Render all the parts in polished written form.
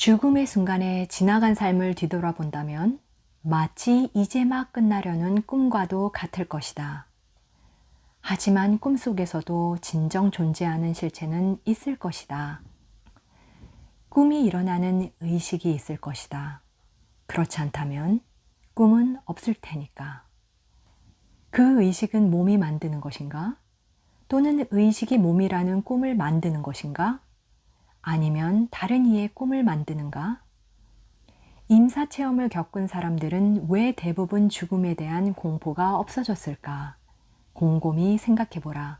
죽음의 순간에 지나간 삶을 뒤돌아본다면 마치 이제 막 끝나려는 꿈과도 같을 것이다. 하지만 꿈속에서도 진정 존재하는 실체는 있을 것이다. 꿈이 일어나는 의식이 있을 것이다. 그렇지 않다면 꿈은 없을 테니까. 그 의식은 몸이 만드는 것인가? 또는 의식이 몸이라는 꿈을 만드는 것인가? 아니면 다른 이의 꿈을 만드는가? 임사체험을 겪은 사람들은 왜 대부분 죽음에 대한 공포가 없어졌을까? 곰곰이 생각해보라.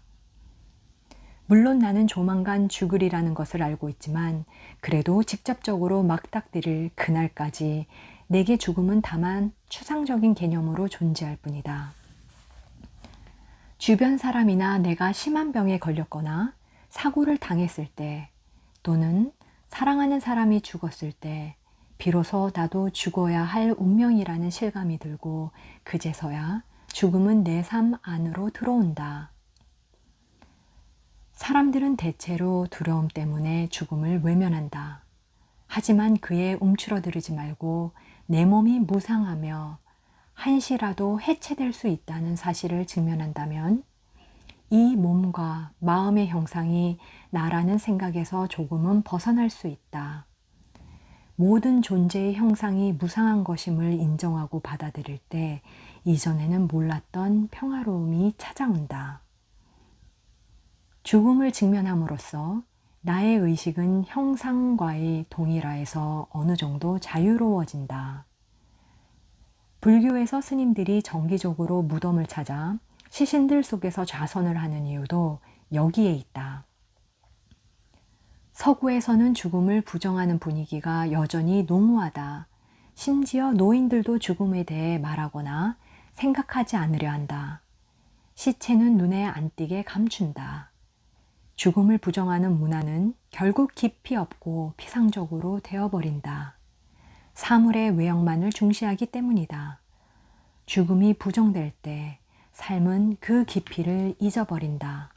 물론 나는 조만간 죽으리라는 것을 알고 있지만 그래도 직접적으로 맞닥뜨릴 그날까지 내게 죽음은 다만 추상적인 개념으로 존재할 뿐이다. 주변 사람이나 내가 심한 병에 걸렸거나 사고를 당했을 때 또는 사랑하는 사람이 죽었을 때 비로소 나도 죽어야 할 운명이라는 실감이 들고 그제서야 죽음은 내 삶 안으로 들어온다. 사람들은 대체로 두려움 때문에 죽음을 외면한다. 하지만 그에 움츠러들지 말고 내 몸이 무상하며 한시라도 해체될 수 있다는 사실을 직면한다면 이 몸과 마음의 형상이 나라는 생각에서 조금은 벗어날 수 있다. 모든 존재의 형상이 무상한 것임을 인정하고 받아들일 때 이전에는 몰랐던 평화로움이 찾아온다. 죽음을 직면함으로써 나의 의식은 형상과의 동일화에서 어느 정도 자유로워진다. 불교에서 스님들이 정기적으로 무덤을 찾아 시신들 속에서 좌선을 하는 이유도 여기에 있다. 서구에서는 죽음을 부정하는 분위기가 여전히 농후하다. 심지어 노인들도 죽음에 대해 말하거나 생각하지 않으려 한다. 시체는 눈에 안 띄게 감춘다. 죽음을 부정하는 문화는 결국 깊이 없고 피상적으로 되어버린다. 사물의 외형만을 중시하기 때문이다. 죽음이 부정될 때 삶은 그 깊이를 잊어버린다.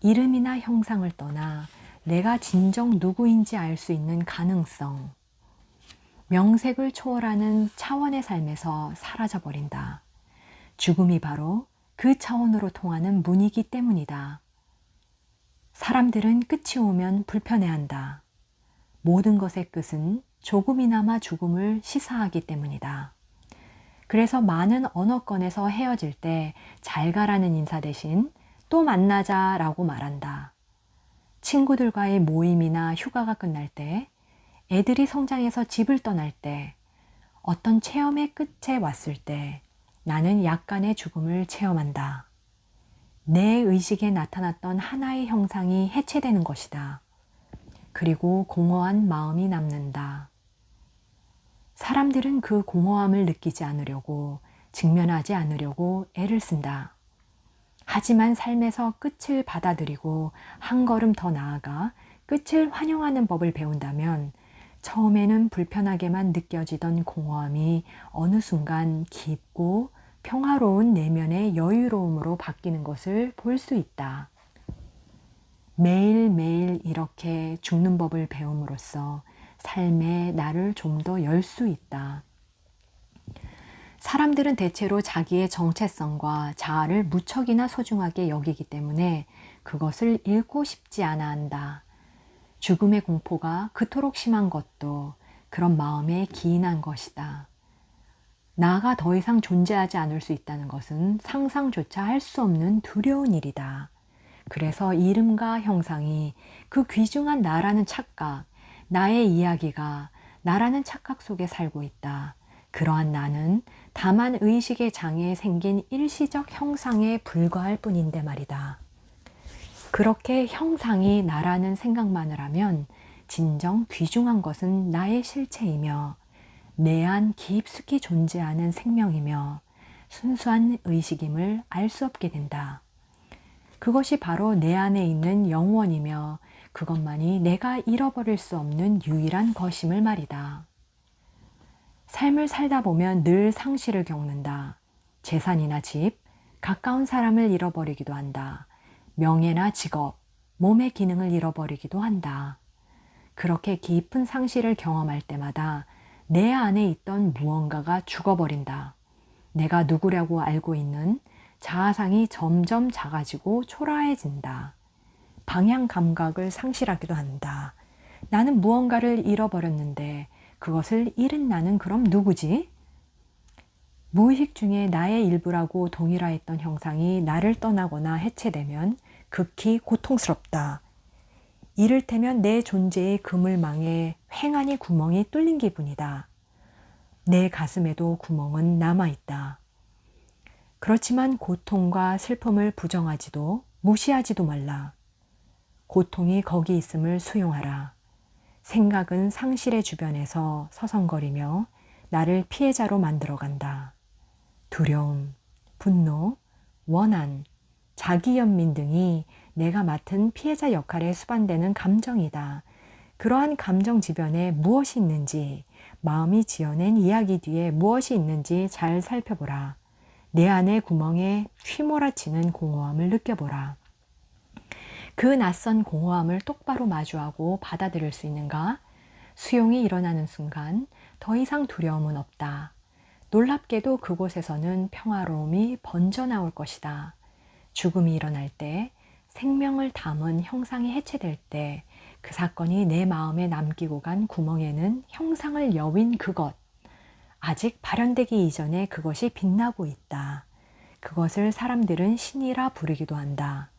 이름이나 형상을 떠나 내가 진정 누구인지 알 수 있는 가능성, 명색을 초월하는 차원의 삶에서 사라져버린다. 죽음이 바로 그 차원으로 통하는 문이기 때문이다. 사람들은 끝이 오면 불편해한다. 모든 것의 끝은 조금이나마 죽음을 시사하기 때문이다. 그래서 많은 언어권에서 헤어질 때 잘 가라는 인사 대신 또 만나자 라고 말한다. 친구들과의 모임이나 휴가가 끝날 때, 애들이 성장해서 집을 떠날 때, 어떤 체험의 끝에 왔을 때 나는 약간의 죽음을 체험한다. 내 의식에 나타났던 하나의 형상이 해체되는 것이다. 그리고 공허한 마음이 남는다. 사람들은 그 공허함을 느끼지 않으려고, 직면하지 않으려고 애를 쓴다. 하지만 삶에서 끝을 받아들이고 한 걸음 더 나아가 끝을 환영하는 법을 배운다면 처음에는 불편하게만 느껴지던 공허함이 어느 순간 깊고 평화로운 내면의 여유로움으로 바뀌는 것을 볼 수 있다. 매일매일 이렇게 죽는 법을 배움으로써 삶의 나를 좀 더 열 수 있다. 사람들은 대체로 자기의 정체성과 자아를 무척이나 소중하게 여기기 때문에 그것을 잃고 싶지 않아 한다. 죽음의 공포가 그토록 심한 것도 그런 마음에 기인한 것이다. 나가 더 이상 존재하지 않을 수 있다는 것은 상상조차 할 수 없는 두려운 일이다. 그래서 이름과 형상이 그 귀중한 나라는 착각, 나의 이야기가 나라는 착각 속에 살고 있다. 그러한 나는 다만 의식의 장애에 생긴 일시적 형상에 불과할 뿐인데 말이다. 그렇게 형상이 나라는 생각만을 하면 진정 귀중한 것은 나의 실체이며 내 안 깊숙이 존재하는 생명이며 순수한 의식임을 알 수 없게 된다. 그것이 바로 내 안에 있는 영원이며 그것만이 내가 잃어버릴 수 없는 유일한 것임을 말이다. 삶을 살다 보면 늘 상실을 겪는다. 재산이나 집, 가까운 사람을 잃어버리기도 한다. 명예나 직업, 몸의 기능을 잃어버리기도 한다. 그렇게 깊은 상실을 경험할 때마다 내 안에 있던 무언가가 죽어버린다. 내가 누구라고 알고 있는 자아상이 점점 작아지고 초라해진다. 방향 감각을 상실하기도 한다. 나는 무언가를 잃어버렸는데 그것을 잃은 나는 그럼 누구지? 무의식 중에 나의 일부라고 동일화했던 형상이 나를 떠나거나 해체되면 극히 고통스럽다. 이를테면 내 존재의 그물망에 횡하니 구멍이 뚫린 기분이다. 내 가슴에도 구멍은 남아있다. 그렇지만 고통과 슬픔을 부정하지도 무시하지도 말라. 고통이 거기 있음을 수용하라. 생각은 상실의 주변에서 서성거리며 나를 피해자로 만들어간다. 두려움, 분노, 원한, 자기연민 등이 내가 맡은 피해자 역할에 수반되는 감정이다. 그러한 감정 지변에 무엇이 있는지, 마음이 지어낸 이야기 뒤에 무엇이 있는지 잘 살펴보라. 내 안의 구멍에 휘몰아치는 공허함을 느껴보라. 그 낯선 공허함을 똑바로 마주하고 받아들일 수 있는가? 수용이 일어나는 순간 더 이상 두려움은 없다. 놀랍게도 그곳에서는 평화로움이 번져나올 것이다. 죽음이 일어날 때, 생명을 담은 형상이 해체될 때, 그 사건이 내 마음에 남기고 간 구멍에는 형상을 여윈 그것, 아직 발현되기 이전에 그것이 빛나고 있다. 그것을 사람들은 신이라 부르기도 한다.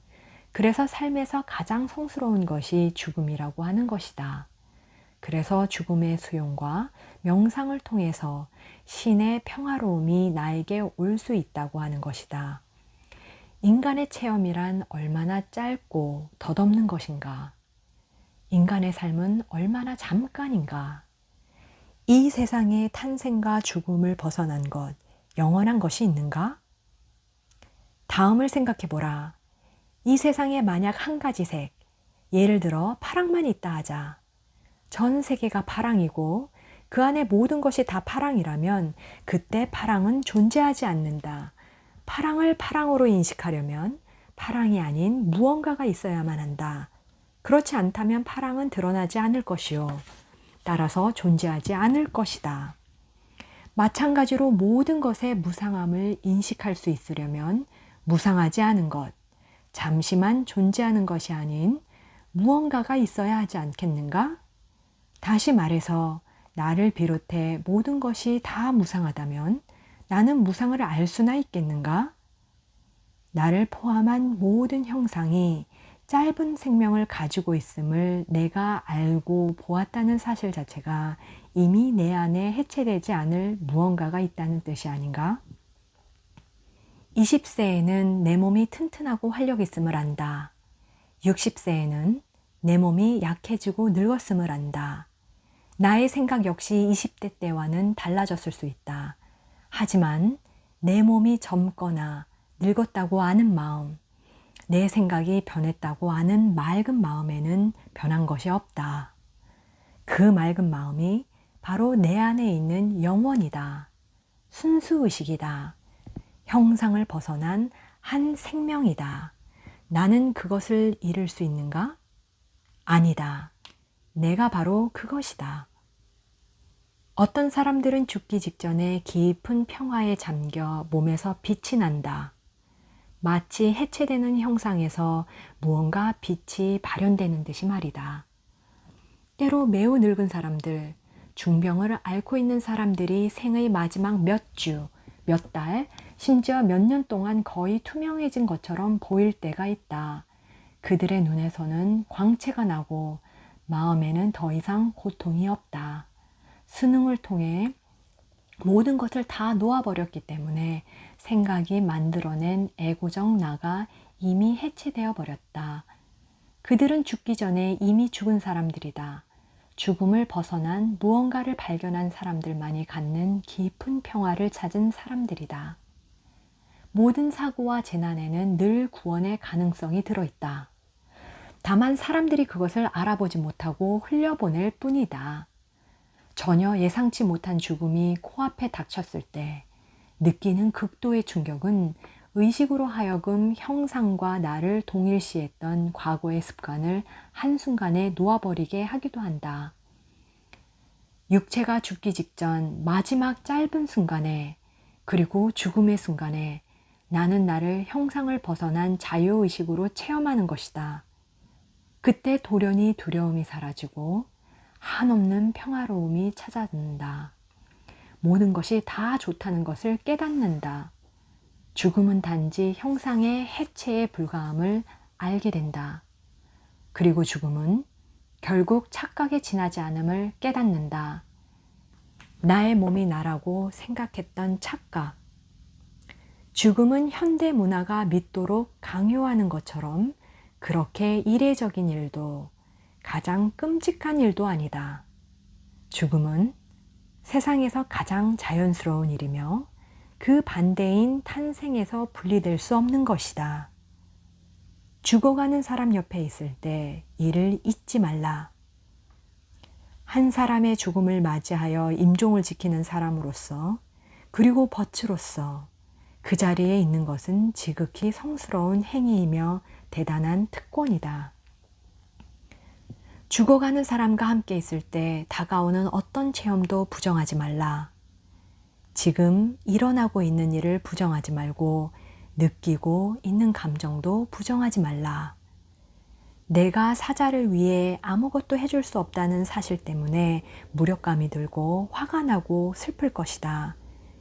그래서 삶에서 가장 성스러운 것이 죽음이라고 하는 것이다. 그래서 죽음의 수용과 명상을 통해서 신의 평화로움이 나에게 올 수 있다고 하는 것이다. 인간의 체험이란 얼마나 짧고 덧없는 것인가? 인간의 삶은 얼마나 잠깐인가? 이 세상의 탄생과 죽음을 벗어난 것, 영원한 것이 있는가? 다음을 생각해보라. 이 세상에 만약 한 가지 색, 예를 들어 파랑만 있다 하자. 전 세계가 파랑이고 그 안에 모든 것이 다 파랑이라면 그때 파랑은 존재하지 않는다. 파랑을 파랑으로 인식하려면 파랑이 아닌 무언가가 있어야만 한다. 그렇지 않다면 파랑은 드러나지 않을 것이요. 따라서 존재하지 않을 것이다. 마찬가지로 모든 것의 무상함을 인식할 수 있으려면 무상하지 않은 것, 잠시만 존재하는 것이 아닌 무언가가 있어야 하지 않겠는가? 다시 말해서 나를 비롯해 모든 것이 다 무상하다면 나는 무상을 알 수나 있겠는가? 나를 포함한 모든 형상이 짧은 생명을 가지고 있음을 내가 알고 보았다는 사실 자체가 이미 내 안에 해체되지 않을 무언가가 있다는 뜻이 아닌가? 20세에는 내 몸이 튼튼하고 활력 있음을 안다. 60세에는 내 몸이 약해지고 늙었음을 안다. 나의 생각 역시 20대 때와는 달라졌을 수 있다. 하지만 내 몸이 젊거나 늙었다고 아는 마음, 내 생각이 변했다고 아는 맑은 마음에는 변한 것이 없다. 그 맑은 마음이 바로 내 안에 있는 영원이다. 순수의식이다. 형상을 벗어난 한 생명이다. 나는 그것을 잃을 수 있는가? 아니다. 내가 바로 그것이다. 어떤 사람들은 죽기 직전에 깊은 평화에 잠겨 몸에서 빛이 난다. 마치 해체되는 형상에서 무언가 빛이 발현되는 듯이 말이다. 때로 매우 늙은 사람들, 중병을 앓고 있는 사람들이 생의 마지막 몇 주, 몇 달, 심지어 몇 년 동안 거의 투명해진 것처럼 보일 때가 있다. 그들의 눈에서는 광채가 나고 마음에는 더 이상 고통이 없다. 수능을 통해 모든 것을 다 놓아버렸기 때문에 생각이 만들어낸 애고적 나가 이미 해체되어 버렸다. 그들은 죽기 전에 이미 죽은 사람들이다. 죽음을 벗어난 무언가를 발견한 사람들만이 갖는 깊은 평화를 찾은 사람들이다. 모든 사고와 재난에는 늘 구원의 가능성이 들어있다. 다만 사람들이 그것을 알아보지 못하고 흘려보낼 뿐이다. 전혀 예상치 못한 죽음이 코앞에 닥쳤을 때 느끼는 극도의 충격은 의식으로 하여금 형상과 나를 동일시했던 과거의 습관을 한순간에 놓아버리게 하기도 한다. 육체가 죽기 직전 마지막 짧은 순간에, 그리고 죽음의 순간에 나는 나를 형상을 벗어난 자유의식으로 체험하는 것이다. 그때 돌연히 두려움이 사라지고 한없는 평화로움이 찾아든다. 모든 것이 다 좋다는 것을 깨닫는다. 죽음은 단지 형상의 해체에 불과함을 알게 된다. 그리고 죽음은 결국 착각에 지나지 않음을 깨닫는다. 나의 몸이 나라고 생각했던 착각. 죽음은 현대 문화가 믿도록 강요하는 것처럼 그렇게 이례적인 일도, 가장 끔찍한 일도 아니다. 죽음은 세상에서 가장 자연스러운 일이며 그 반대인 탄생에서 분리될 수 없는 것이다. 죽어가는 사람 옆에 있을 때 이를 잊지 말라. 한 사람의 죽음을 맞이하여 임종을 지키는 사람으로서, 그리고 벗으로서 그 자리에 있는 것은 지극히 성스러운 행위이며 대단한 특권이다. 죽어가는 사람과 함께 있을 때 다가오는 어떤 체험도 부정하지 말라. 지금 일어나고 있는 일을 부정하지 말고 느끼고 있는 감정도 부정하지 말라. 내가 사자를 위해 아무것도 해줄 수 없다는 사실 때문에 무력감이 들고 화가 나고 슬플 것이다.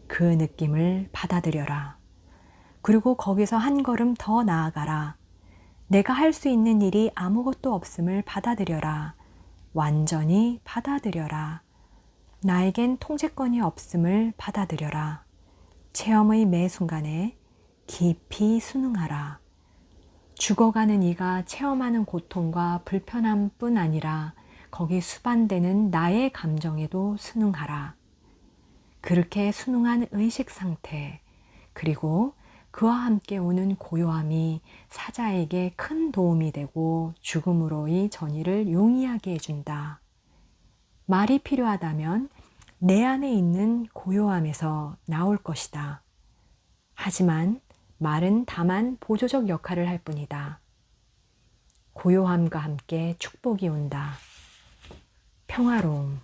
그 느낌을 받아들여라. 그리고 거기서 한 걸음 더 나아가라. 내가 할 수 있는 일이 아무것도 없음을 받아들여라. 완전히 받아들여라. 나에겐 통제권이 없음을 받아들여라. 체험의 매 순간에 깊이 순응하라. 죽어가는 이가 체험하는 고통과 불편함뿐 아니라 거기 수반되는 나의 감정에도 순응하라. 그렇게 순응한 의식 상태, 그리고 그와 함께 오는 고요함이 사자에게 큰 도움이 되고 죽음으로의 전이를 용이하게 해준다. 말이 필요하다면 내 안에 있는 고요함에서 나올 것이다. 하지만 말은 다만 보조적 역할을 할 뿐이다. 고요함과 함께 축복이 온다. 평화로움.